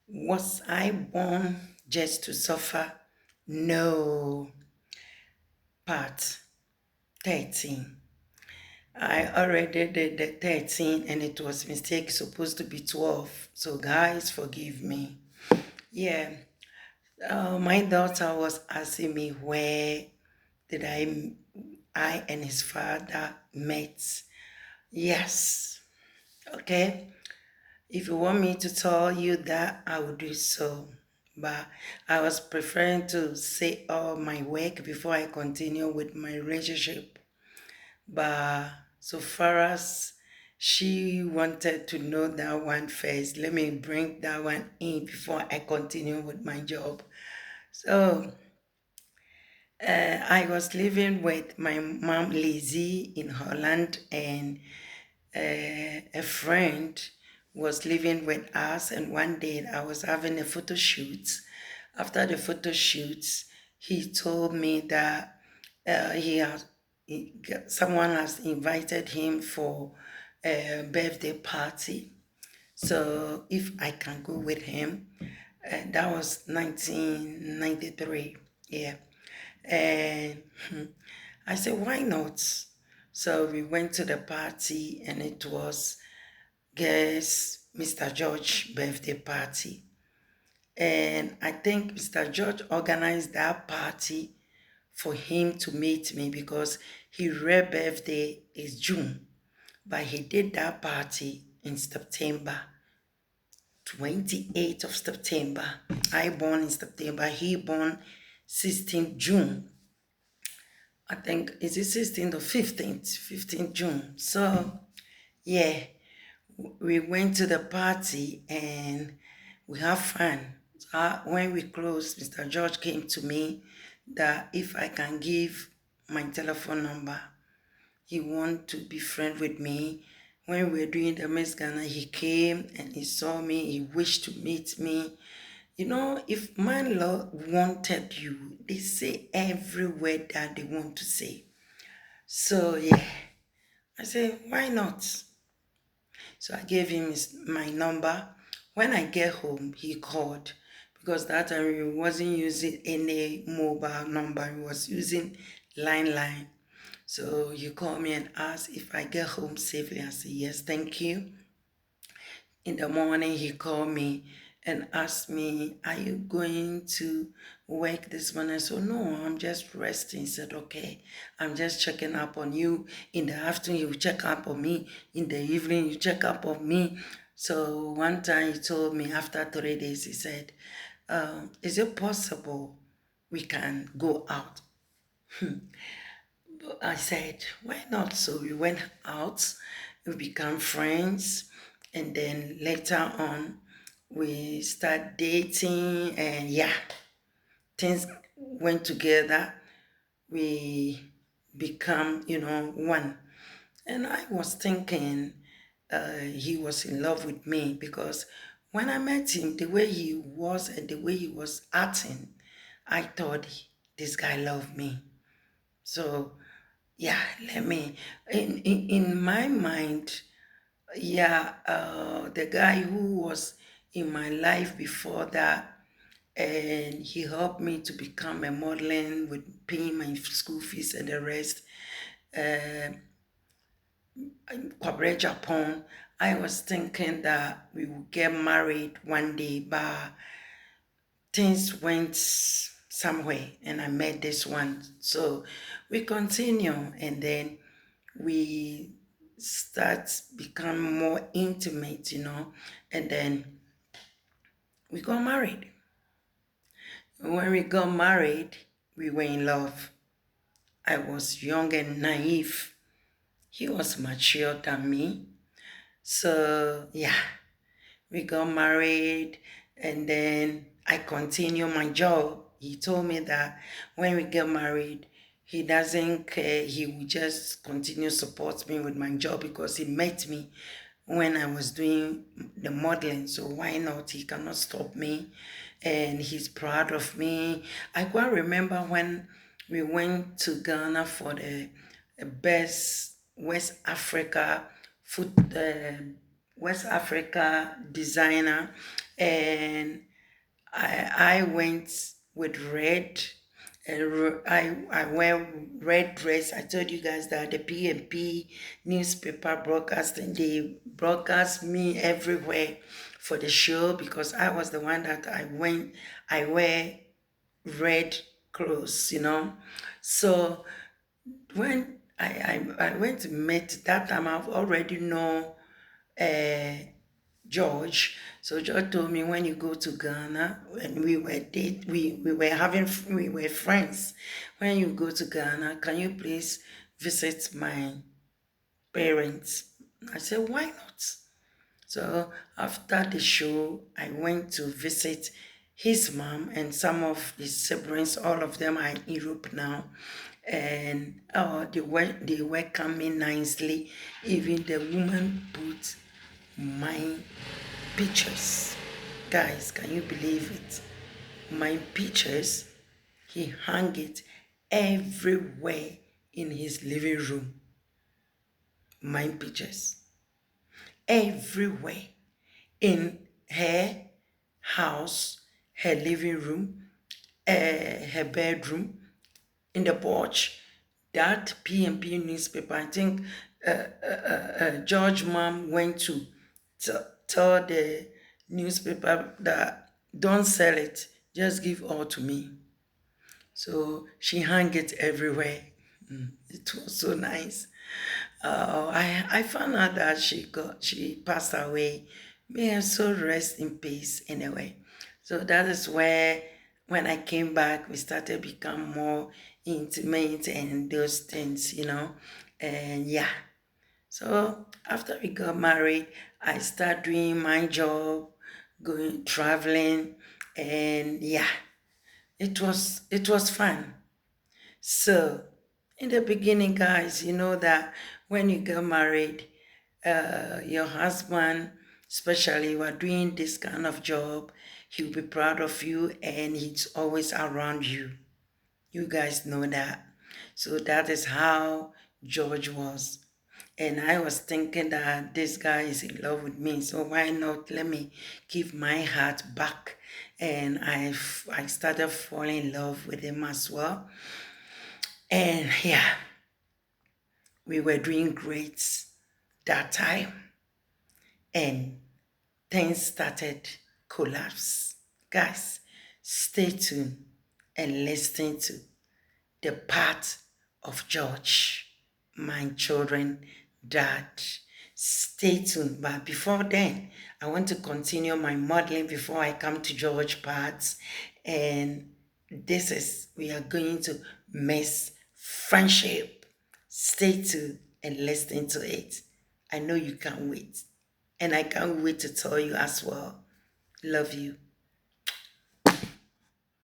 Was I born just to suffer? No. Part 13. I already did the 13 and it was mistake supposed to be 12. So guys, forgive me. Yeah. My daughter was asking me where did I and his father met. Yes. Okay. If you want me to tell you that, I will do so. But I was preferring to say all my work before I continue with my relationship. But so far as she wanted to know that one first, let me bring that one in before I continue with my job. So I was living with my mom Lizzie in Holland, and a friend was living with us. And one day I was having a photo shoot. After the photo shoots, he told me that someone has invited him for a birthday party. So if I can go with him, that was 1993. Yeah. And I said, why not? So we went to the party and it was, guess, Mr. George birthday party. And I think Mr. George organized that party for him to meet me because his real birthday is June. But he did that party in September, 28th of September. I born in September, he born 16th June. I think is it 16th or 15th? 15th June. So yeah, we went to the party and we have fun. When we closed, Mr. George came to me that if I can give my telephone number, he want to be friend with me. When we were doing the Miss Ghana, he came and he saw me. He wished to meet me. You know, if man law wanted you, they say every word that they want to say. So yeah, I said, why not? So I gave him my number. When I get home, he called because that time he wasn't using any mobile number. He was using line. So he called me and asked if I get home safely. I said, yes, thank you. In the morning, he called me and asked me, are you going to work this morning? I said, no, I'm just resting. He said, okay, I'm just checking up on you. In the afternoon, you check up on me. In the evening, you check up on me. So one time he told me after 3 days, he said, is it possible we can go out? I said, why not? So we went out, we became friends, and then later on, we start dating, and yeah, things went together. We become, one. And I was thinking he was in love with me because when I met him, the way he was and the way he was acting, I thought this guy loved me. So yeah, let me in my mind, yeah, the guy who was in my life before that, and he helped me to become a modeling with paying my school fees and the rest. Corporate Japan, I was thinking that we would get married one day, but things went somewhere and I met this one. So we continue and then we start become more intimate, and then we got married. When we got married, we were in love. I was young and naive. He was mature than me. So yeah, we got married and then I continue my job. He told me that when we get married, he doesn't care. He will just continue support me with my job because he met me when I was doing the modeling. So why not? He cannot stop me and he's proud of me. I quite remember when we went to Ghana for the best West Africa food West Africa designer. And I went with red. I wear red dress. I told you guys that the PMP newspaper broadcasting, they broadcast me everywhere for the show because I was the one that I wear red clothes, So when I went to meet that time, I've already know uh, George. So George told me when you go to Ghana, when we were friends. When you go to Ghana, can you please visit my parents? I said, why not? So after the show, I went to visit his mom and some of his siblings. All of them are in Europe now, and they welcomed me nicely. Even the woman put my pictures. Guys, can you believe it? My pictures, he hung it everywhere in his living room. My pictures everywhere in her house, her living room, her bedroom, in the porch. That PMP newspaper, I think George mom went to tell the newspaper that don't sell it, just give all to me. So she hung it everywhere. It was so nice. I found out that she passed away. May her soul rest in peace anyway. So that is where when I came back we started become more intimate and those things. And yeah. So after we got married, I started doing my job, going traveling, and yeah, it was fun. So, in the beginning, guys, you know that when you get married, your husband, especially you are doing this kind of job, he'll be proud of you and he's always around you. You guys know that. So that is how George was. And I was thinking that this guy is in love with me, so why not let me give my heart back? And I started falling in love with him as well. And yeah, we were doing great that time. And things started collapse. Guys, stay tuned and listen to the part of George, my children, dad. Stay tuned. But before then, I want to continue my modeling before I come to George parts. And we are going to miss friendship. Stay tuned and listen to it. I know you can't wait. And I can't wait to tell you as well. Love you.